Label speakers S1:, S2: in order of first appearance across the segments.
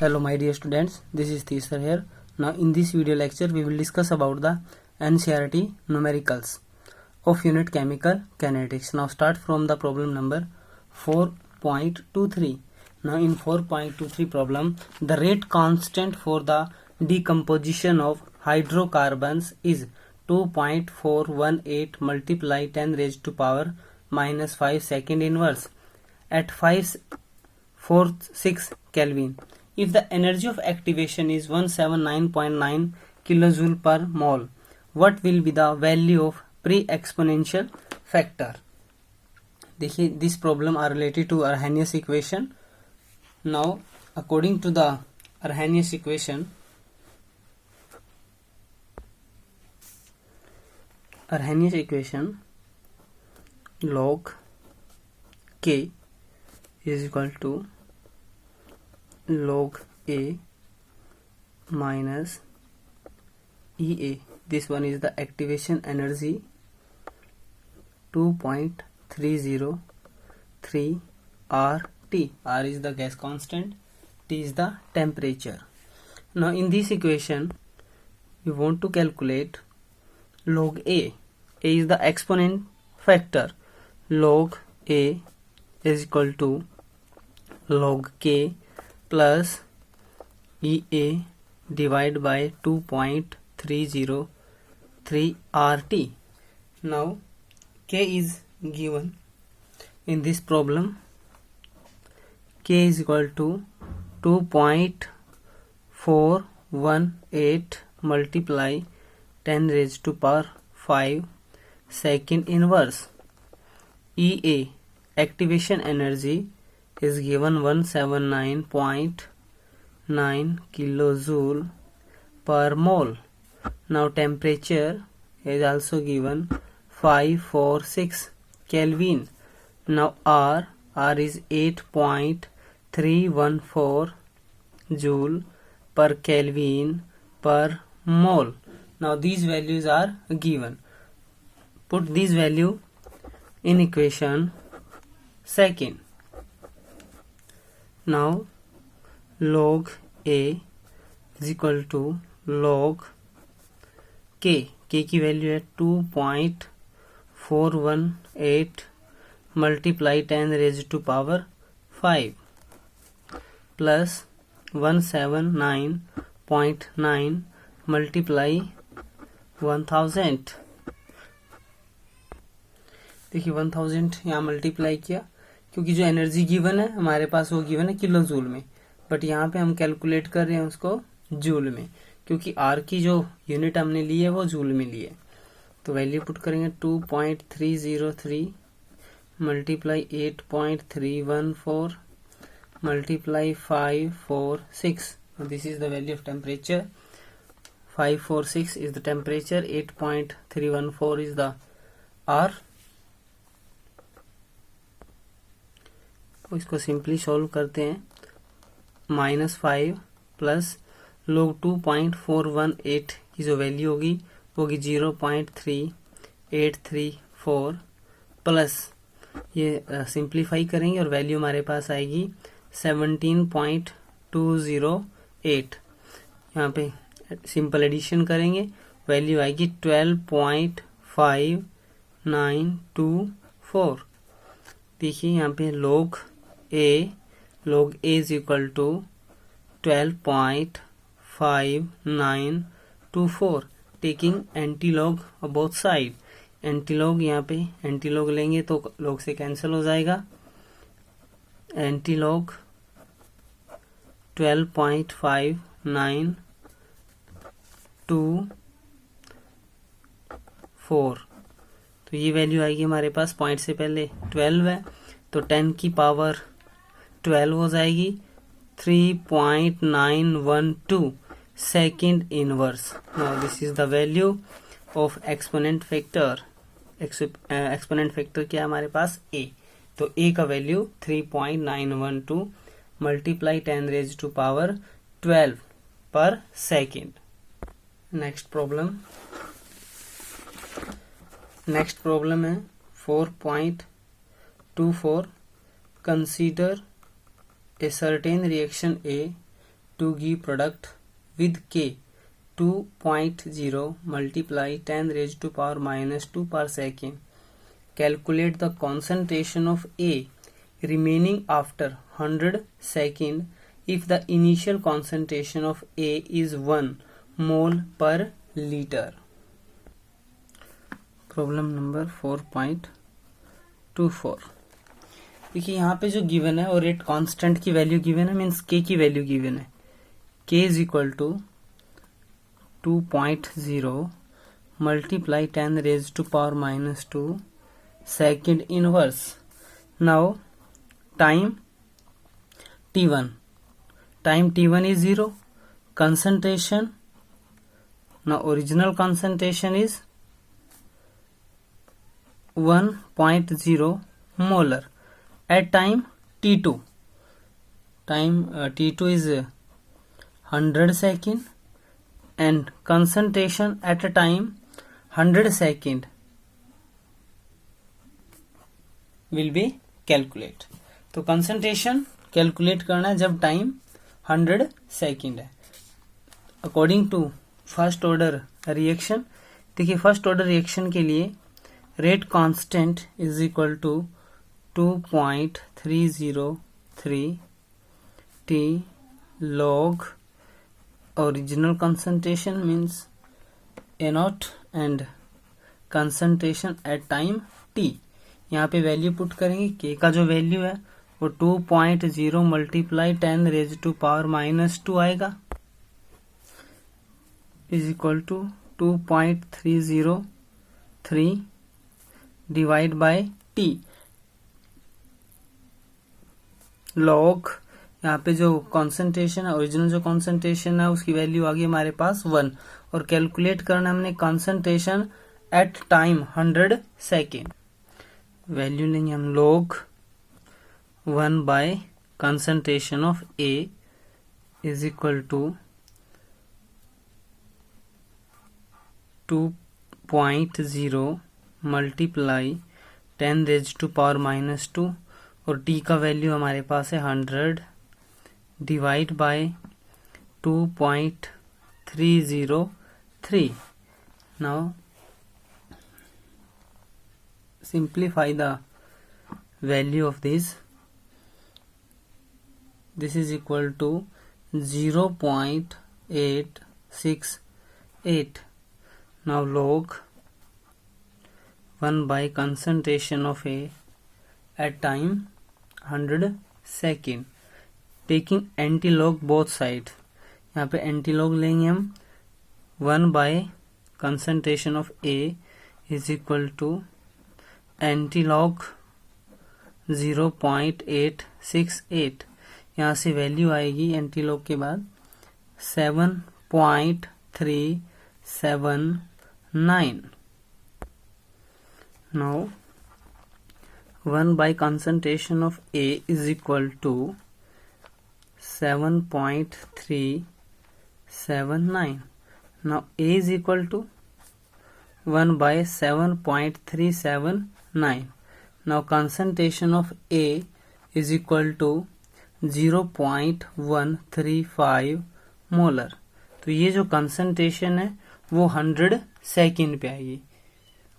S1: Hello my dear students, this is Teesar here. Now in this video lecture we will discuss about the NCERT numericals of unit chemical kinetics. Now start from the problem number 4.23. Now in 4.23 problem, the rate constant for the decomposition of hydrocarbons is 2.418 multiply 10 raised to power minus 5 second inverse at 546 Kelvin. If the energy of activation is 179.9 kilojoule per mole, what will be the value of pre-exponential factor? देखिए, this problem are related to Arrhenius equation. Now, according to the Arrhenius equation, log K is equal to log A minus EA. This one is the activation energy 2.303 RT. R is the gas constant, T is the temperature. Now in this equation we want to calculate log A. A is the exponent factor. Log A is equal to log K plus EA divided by 2.303 RT. Now K is given in this problem. K is equal to 2.418 multiply 10 raised to power 5 second inverse. EA activation energy is given 179.9 kilojoule per mole. Now temperature is also given 546 Kelvin. Now R is 8.314 joule per Kelvin per mole. Now these values are given. Put this value in equation second. Now log A is equal to log K. K की value है 2.418 multiply 10 raised to power 5 plus 179.9 multiply 1000. देखिए 1000 यहाँ multiply किया, क्योंकि जो energy given है हमारे पास वो गिवन है किलो जूल में, बट यहाँ पे हम कैलकुलेट कर रहे हैं उसको जूल में, क्योंकि आर की जो यूनिट हमने ली है वो जूल में ली है. तो वैल्यू पुट करेंगे 2.303 multiply 8.314 multiply 546. This is the value of temperature. 546 is the temperature, 8.314 is the R. इसको सिंपली सॉल्व करते हैं. -5 प्लस लोग 2.418 की जो वैल्यू होगी 0.3834 प्लस ये सिंप्लीफाई करेंगे और वैल्यू हमारे पास आएगी 17.208. यहाँ पे सिंपल एडिशन करेंगे, वैल्यू आएगी 12.5924. देखिए यहाँ पे log A is equal to 12.5924. Taking antilog both side. Antilog यहाँ पे एंटीलॉग लेंगे तो लॉग से कैंसिल हो जाएगा. एंटीलॉग 12.5924. तो ये वैल्यू आएगी हमारे पास, पॉइंट से पहले 12 है तो 10 की पावर 12 हो जाएगी. 3.912 second inverse. Now this is the value of exponent factor. Exponent factor क्या है हमारे पास? A. तो A का value 3.912 multiply 10 raise to power 12 पर सेकेंड. नेक्स्ट प्रॉब्लम है 4.24. Consider a certain reaction A to give product with K 2.0 multiply 10 raised to power minus 2 per second. Calculate the concentration of A remaining after 100 seconds if the initial concentration of A is 1 mole per liter. Problem number 4.24. देखिए यहाँ पे जो given है और rate constant की value given है, means K की value given है. K is equal to 2.0 multiply 10 raise to power minus 2 second inverse. Now time t1 is 0. Concentration, now original concentration is 1.0 molar at time t2. T2 is 100 second and concentration at a time 100 second will be calculate. तो concentration calculate करना है जब time 100 second है. According to first order reaction, देखिए first order reaction के लिए rate constant is equal to 2.303 T log original concentration means A0 and concentration at time t. यहाँ पे वैल्यू पुट करेंगे. k का जो वैल्यू है वो 2.0 multiply 10 raise to power minus 2 आएगा is equal to 2.303 divide by T log. यहाँ पे जो कॉन्सेंट्रेशन है, ओरिजिनल जो कॉन्सेंट्रेशन है उसकी वैल्यू आ गई हमारे पास 1 और कैलकुलेट करना हमने concentration at time 100 second. Value लेंगे हम log 1 by concentration of A is equal to 2.0 multiply 10 raised to power minus 2 और T का वैल्यू हमारे पास है 100 divide by 2.303. Now simplify the value of this. This is equal to 0.868. Now log 1 by concentration of A at time 100 second. Taking anti-log both sides. यहाँ पे anti-log लेंगे हम. 1 by concentration of A is equal to anti-log 0.868. यहाँ से value आएगी antilog के बाद 7.379. Now 1 by concentration of A is equal to 7.379. Now A is equal to 1 by 7.379. Now concentration of A is equal to 0.135 molar. तो ये जो concentration है वो 100 सेकेंड पे आएगी.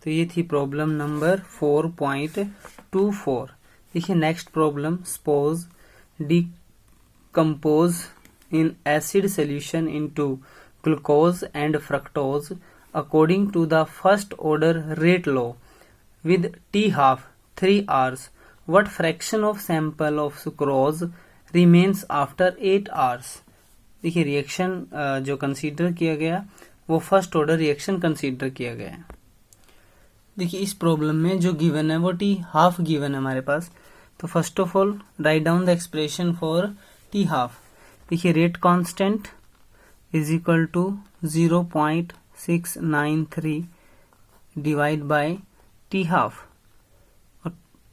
S1: तो ये थी प्रॉब्लम नंबर 4.24. देखिए next problem. Suppose decompose in acid solution into glucose and fructose according to the first order rate law with T half 3 hours. What fraction of sample of sucrose remains after 8 hours? देखिए reaction जो consider किया गया वो first order reaction consider किया गया है. देखिए इस प्रॉब्लम में जो गिवन है वो T हाफ गिवन है हमारे पास. तो first of all write down the expression for T half. देखिए rate constant is equal to 0.693 divide by T half.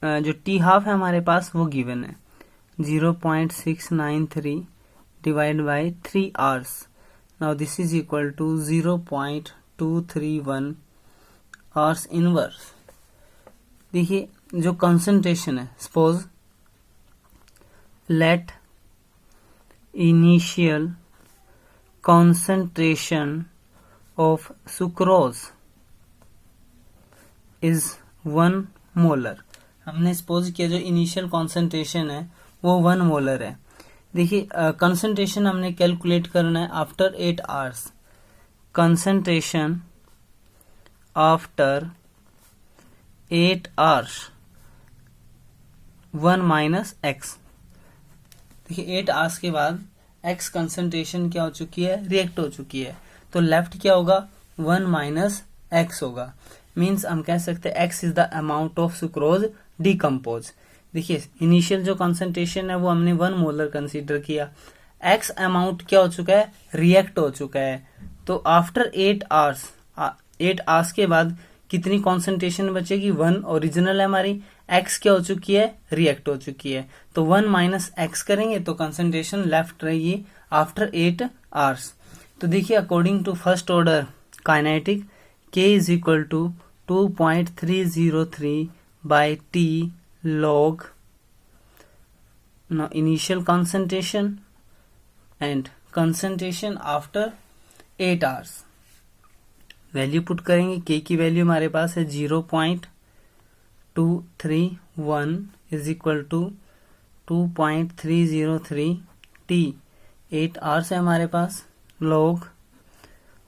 S1: जो टी हाफ है हमारे पास वो गिवन है 0.693 divide by 3 hours. Now this is equal to 0.231 hours inverse. देखिए जो concentration है, suppose let initial concentration of sucrose is 1 molar. हमने सपोज किया जो इनिशियल कॉन्सेंट्रेशन है वो 1 मोलर है। देखिए कंसंट्रेशन हमने कैलकुलेट करना है after 8 hours. Concentration after 8 hours 1 minus x. देखिए 8 आवर्स के बाद एक्स कंसंट्रेशन क्या हो चुकी है, रिएक्ट हो चुकी है, तो लेफ्ट क्या होगा 1 माइनस एक्स होगा। मीन्स हम कह सकते हैं x is the amount of sucrose decompose. देखिए इनिशियल जो कंसंट्रेशन है वो हमने 1 मोलर कंसीडर किया, एक्स अमाउंट क्या हो चुका है, रिएक्ट हो चुका है। तो आफ्टर 8 आवर्स के बाद कितनी कॉन्सेंट्रेशन बचेगी, 1 ओरिजिनल है हमारी, एक्स क्या हो चुकी है, रिएक्ट हो चुकी है, तो 1 माइनस एक्स करेंगे तो कंसंट्रेशन लेफ्ट रहेगी आफ्टर 8 आवर्स। तो देखिए according to first order kinetic K is equal to 2.303 by T log initial concentration and concentration after 8 hours. Value put करेंगे, K की वैल्यू हमारे पास है 0.231 is equal to 2.303 T 8 hours है हमारे पास, log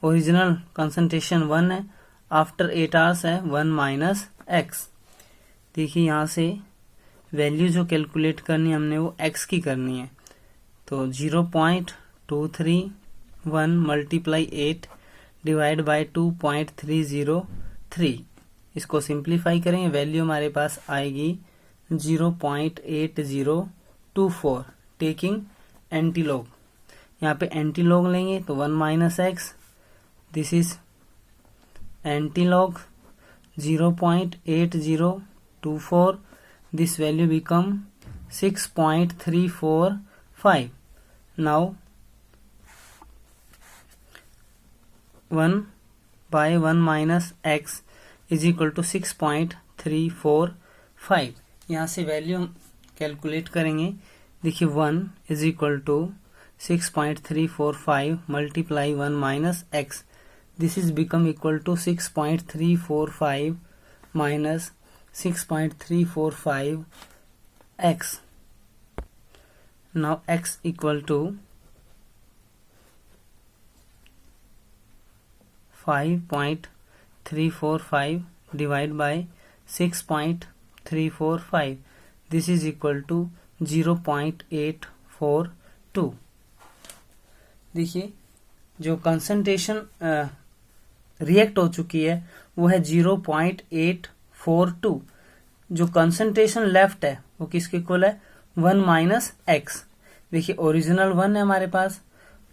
S1: ओरिजिनल कंसंट्रेशन 1 है, आफ्टर 8 आवर्स है 1 minus x. देखिए यहाँ से वैल्यू जो कैलकुलेट करनी है हमने वो एक्स की करनी है, तो 0.231 मल्टीप्लाई 8 डिवाइड बाई 2.303। इसको सिंप्लीफाई करेंगे, वैल्यू हमारे पास आएगी 0.8024 टेकिंग एंटीलॉग। यहाँ पे एंटीलॉग लेंगे तो 1 minus X, this is antilog 0.8024, this value become 6.345. now 1 by 1 minus x is equal to 6.345। यहाँ से वैल्यू कैलकुलेट करेंगे। देखिए 1 is equal to 6.345 multiply 1 minus x, this is become equal to 6.345 minus 6.345 x. now x equal to 5.345 divided by 6.345, this is equal to 0.842। देखिए जो concentration react हो चुकी है वो है 0.842, जो कंसंट्रेशन लेफ्ट है वो किसके इक्वल है, 1 माइनस एक्स। देखिए ओरिजिनल 1 है हमारे पास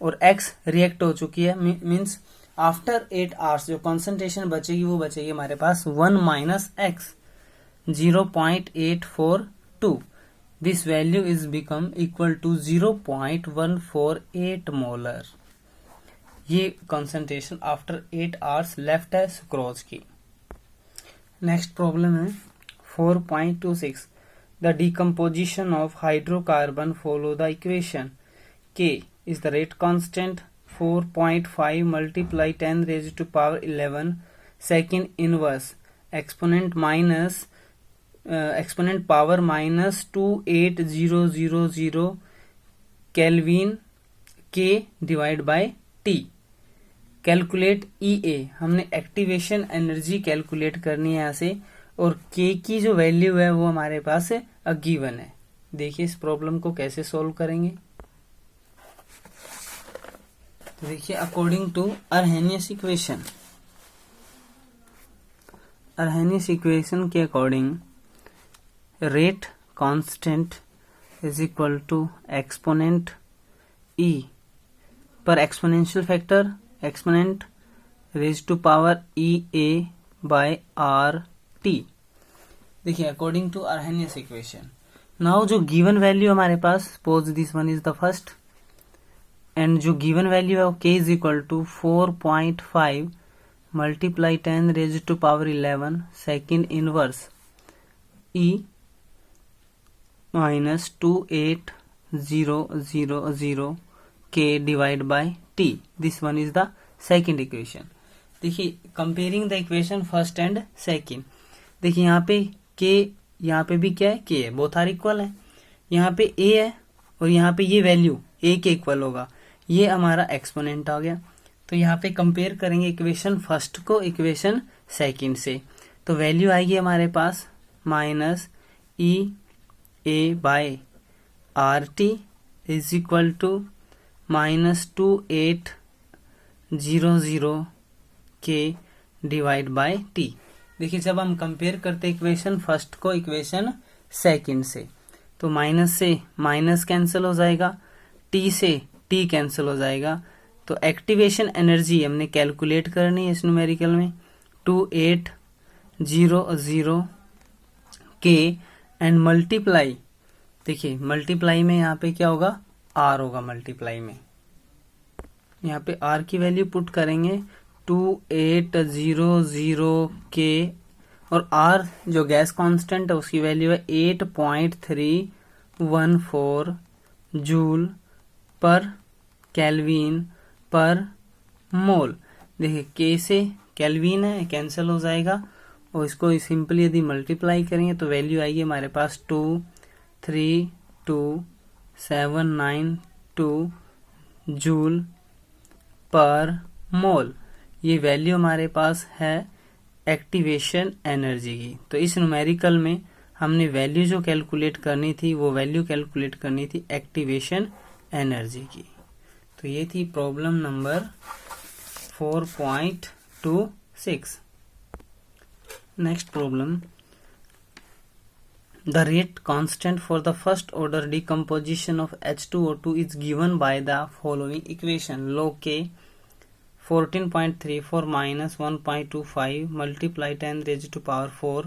S1: और x रिएक्ट हो चुकी है, मींस आफ्टर 8 आवर्स जो कंसंट्रेशन बचेगी वो बचेगी हमारे पास 1 minus X 0.842। This value is become equal to 0.148 molar. ये कंसंट्रेशन आफ्टर 8 आवर्स लेफ्ट है सुक्रोज की। नेक्स्ट प्रॉब्लम है 4.26, the decomposition of hydrocarbon follow the equation K is the rate constant 4.5 multiply 10 raised to power 11 second inverse exponent power minus 28000 Kelvin K divided by T। Calculate EA, हमने activation energy calculate करनी है यहाँ से, और K की जो value है वो हमारे पास गिवन है। देखिए इस प्रॉब्लम को कैसे सॉल्व करेंगे। तो देखिए अकॉर्डिंग टू अर्हेनियस इक्वेशन के according rate constant is equal to exponent E पर exponential factor exponent raise to power EA by RT। देखिए according to Arrhenius equation, now जो गिवन वैल्यू हमारे पास, suppose this one is the first and जो given value है K is equal to 4.5 multiply 10 raise to power 11 second inverse E minus 0.000 k divide by t. This one is the second equation. देखिए comparing the equation first and second. देखिए यहाँ पे k, यहाँ पे भी क्या है k है, बोथ आर इक्वल है. यहाँ पे a है और यहाँ पे ये वैल्यू a के इक्वल होगा, ये हमारा एक्सपोनेंट आ गया. तो यहाँ पे कंपेयर करेंगे इक्वेशन फर्स्ट को इक्वेशन सेकंड से. तो वैल्यू आएगी हमारे पास minus E A by R T is equal to -2800 के डिवाइड बाय टी. देखिए जब हम कंपेयर करते इक्वेशन फर्स्ट को इक्वेशन सेकंड से, तो माइनस से माइनस कैंसिल हो जाएगा, टी से टी कैंसिल हो जाएगा. तो एक्टिवेशन एनर्जी हमने कैलकुलेट करनी है इस न्यूमेरिकल में 2800 के एंड मल्टीप्लाई. देखिए मल्टीप्लाई में यहाँ पे क्या होगा, आर होगा मल्टीप्लाई में. यहाँ पे आर की वैल्यू पुट करेंगे 2800 के और आर जो गैस कांस्टेंट है उसकी वैल्यू है 8.314 जूल पर केल्विन पर मोल. देखिए के से केल्विन है कैंसिल हो जाएगा और इसको सिंपली यदि मल्टीप्लाई करेंगे तो वैल्यू आएगी हमारे पास 232.792 जूल पर मोल. ये वैल्यू हमारे पास है एक्टिवेशन एनर्जी की. तो इस न्यूमेरिकल में हमने वैल्यू जो कैलकुलेट करनी थी वो वैल्यू कैलकुलेट करनी थी एक्टिवेशन एनर्जी की. तो ये थी problem number 4.26. Next problem. The rate constant for the first order decomposition of H2O2 is given by the following equation. log K 14.34 minus 1.25 multiply 10 raised to power 4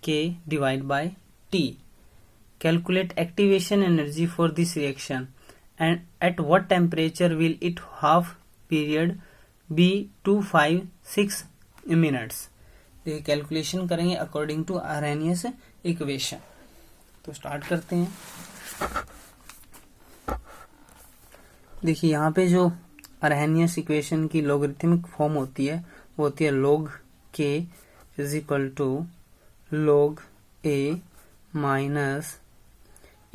S1: K divided by T. Calculate activation energy for this reaction and at what temperature will it half period be 256 minutes. देखिए calculation करेंगे according to Arrhenius equation. तो start करते हैं. देखिए यहाँ पे जो Arrhenius equation की लॉगरिथमिक फॉर्म होती है वो होती है log k is equal to log a minus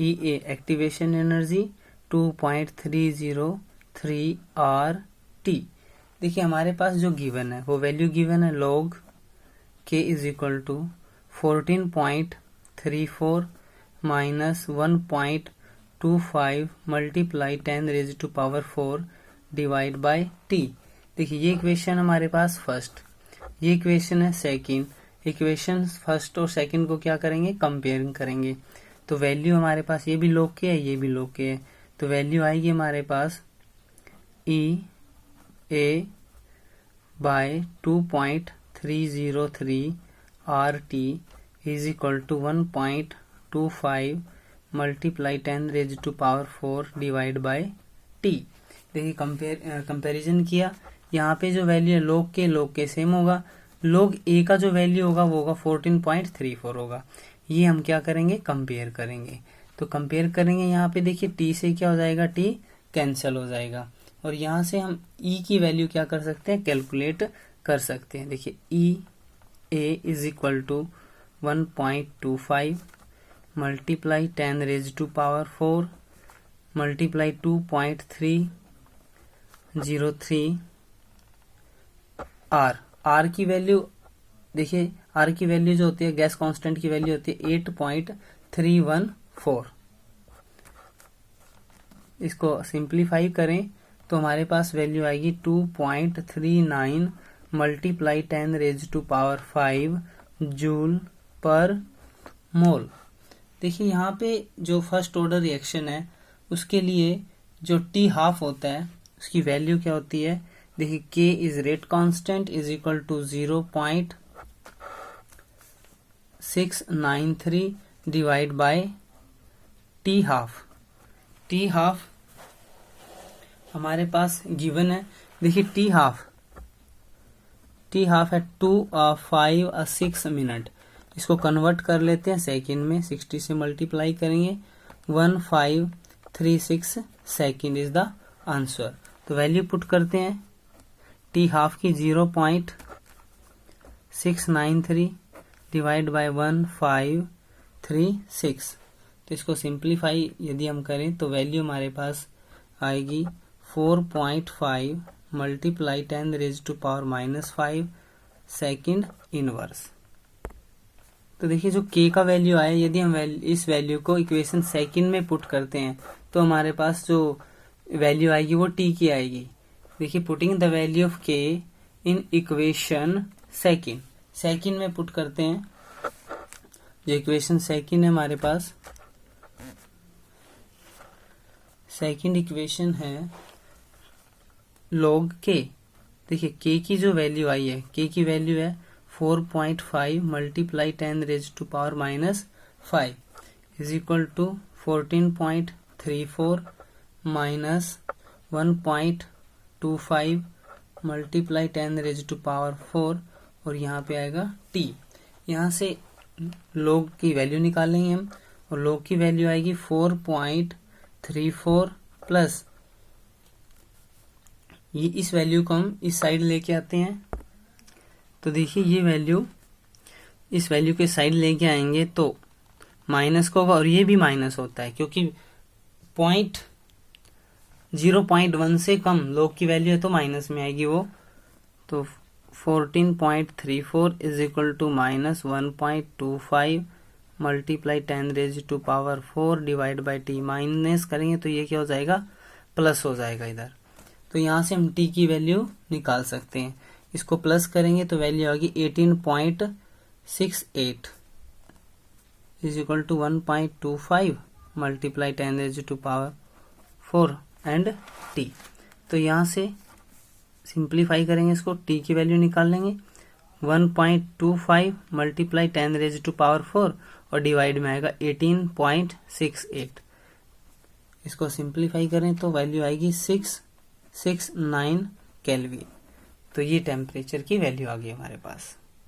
S1: E A activation energy 2.303 R T. देखिए हमारे पास जो गिवन है वो वैल्यू गिवन है log k is equal to 14.34 minus 1.25 multiply 10 raise to power 4 divide by T. देखिए ये इक्वेशन हमारे पास फर्स्ट, ये इक्वेशन है सेकंड. इक्वेशन फर्स्ट और सेकंड को क्या करेंगे, कंपेयरिंग करेंगे. तो वैल्यू हमारे पास ये भी log k है, ये भी log k है. तो वैल्यू आएगी हमारे पास E A by 2.303 R T is equal to 1.25 multiply 10 raise to power 4 divide by T. देखिए कंपैरिजन किया. यहाँ पे जो वैल्यू है log k सेम होगा. log a का जो वैल्यू होगा वो होगा 14.34 होगा. ये हम क्या करेंगे, कंपेयर करेंगे. तो कंपेयर करेंगे यहाँ पे देखिए t से क्या हो जाएगा, t कैंसिल हो जाएगा और यहाँ से हम e की वैल्यू क्या कर सकते हैं, कैलकुलेट कर सकते हैं. देखिए E A is equal to 1.25 multiply 10 raise to power 4 multiply 2.303 R की वैल्यू. देखिए आर की वैल्यू जो होती है गैस कांस्टेंट की वैल्यू होती है 8.314. इसको सिंप्लीफाई करें तो हमारे पास वैल्यू आएगी 2.39 multiply 10 raise to power 5 joule per mole. देखिए यहाँ पे जो फर्स्ट ऑर्डर रिएक्शन है उसके लिए जो टी हाफ होता है उसकी वैल्यू क्या होती है. देखिए k is rate constant is equal to 0.693 divide by T half. T half हमारे पास गिवन है. देखिए टी हाफ है 256 मिनट. इसको कन्वर्ट कर लेते हैं सेकंड में, 60 से मल्टीप्लाई करेंगे 36 सेकेंड इज द आंसर। तो वैल्यू पुट करते हैं, टी हाफ की 0.693 डिवाइड बाय 1536। तो इसको सिंप्लीफाई यदि हम करें तो वैल्यू हमारे पास आएगी 4.5 मल्टीप्लाई 10⁻⁻5 सेकेंड इनवर्स। तो देखिए जो k का वैल्यू आया, यदि हम इस वैल्यू को इक्वेशन सेकेंड में पुट करते हैं तो हमारे पास जो वैल्यू आएगी वो t की आएगी। देखिए putting the value of k in equation second में पुट करते हैं। जो इक्वेशन सेकेंड है हमारे पास, सेकेंड इक्वेशन है log k। देखिए k की जो वैल्यू आई है, k की वैल्यू है 4.5 multiply 10⁻⁻5 is equal to 14.34 minus 1.25 multiply 10⁻⁴ और यहाँ पे आएगा t। यहाँ से log की वैल्यू निकालेंगे हम, और log की वैल्यू आएगी 4.34 प्लस ये इस वैल्यू को हम इस साइड लेके आते हैं। तो देखिए ये वैल्यू इस वैल्यू के साइड लेके आएंगे तो माइनस का होगा, और ये भी माइनस होता है क्योंकि 0.1 से कम log की वैल्यू है तो माइनस में आएगी वो। तो 14.34 is equal to minus 1.25 multiply 10⁻⁴ divide by T. Minus करेंगे तो ये क्या हो जाएगा, प्लस हो जाएगा इधर। तो यहाँ से हम t की वैल्यू निकाल सकते हैं। इसको प्लस करेंगे तो वैल्यू आएगी 18.68 is equal to 1.25 multiply 10⁻⁴ and t। तो यहाँ से सिंप्लीफाई करेंगे, इसको t की वैल्यू निकाल लेंगे 1.25 मल्टीप्लाई 10⁻⁴ और डिवाइड में आएगा 18.68। इसको सिंप्लीफाई करें तो वैल्यू आएगी 669 केल्विन। तो ये टेम्परेचर की वैल्यू आ गई हमारे पास।